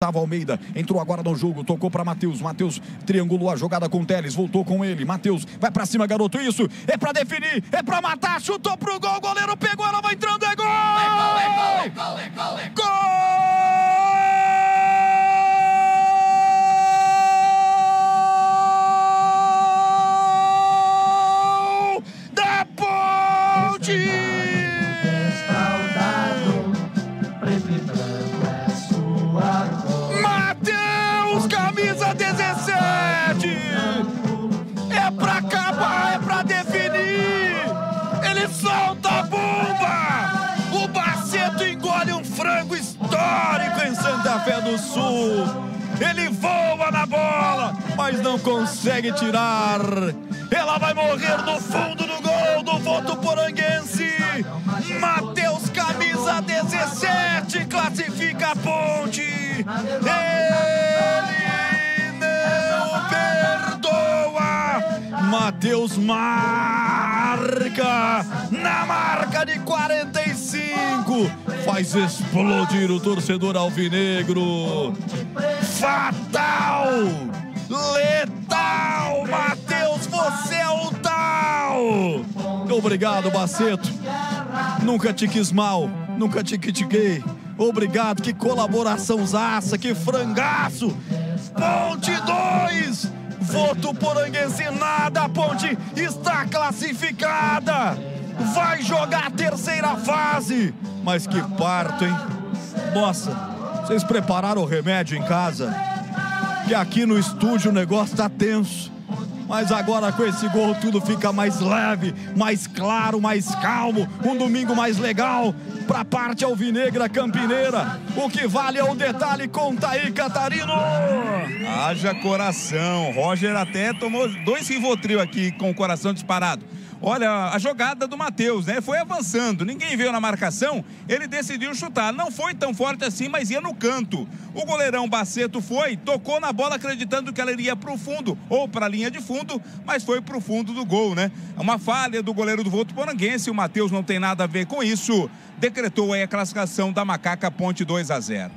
Gustavo Almeida entrou agora no jogo, tocou para Matheus. Matheus triangulou a jogada com o Teles, voltou com ele. Matheus vai para cima, garoto. Isso é para definir, é para matar. Chutou pro gol, o goleiro pegou, ela vai entrando. É gol! É gol! Gol! Da Ponte! Camisa 17, é pra acabar, é pra definir, ele solta a bomba, o Baceto engole um frango histórico em Santa Fé do Sul, ele voa na bola, mas não consegue tirar, ela vai morrer no fundo do gol do Votuporanguense. Matheus, camisa 17, classifica a Ponte, Matheus marca, na marca de 45, faz explodir o torcedor alvinegro. Fatal, letal, Matheus, você é o tal. Obrigado, Baceto, nunca te quis mal, nunca te critiquei. Obrigado, que colaboraçãozaça, que frangaço. Ponte 2, Votuporanguense nada, a Ponte está classificada, vai jogar a terceira fase. Mas que parto, hein? Nossa, vocês prepararam o remédio em casa? Que aqui no estúdio o negócio tá tenso. Mas agora com esse gol tudo fica mais leve, mais claro, mais calmo. Um domingo mais legal pra parte alvinegra campineira. O que vale é o detalhe, conta aí, Catarino. Haja coração. Roger até tomou 2 Rivotril aqui com o coração disparado. Olha, a jogada do Matheus, né? Foi avançando, ninguém veio na marcação, ele decidiu chutar. Não foi tão forte assim, mas ia no canto. O goleirão Baceto foi, tocou na bola acreditando que ela iria pro fundo ou pra linha de fundo, mas foi pro fundo do gol, né? Uma falha do goleiro do Votuporanguense, o Matheus não tem nada a ver com isso. Decretou aí a classificação da Macaca, Ponte 2-0.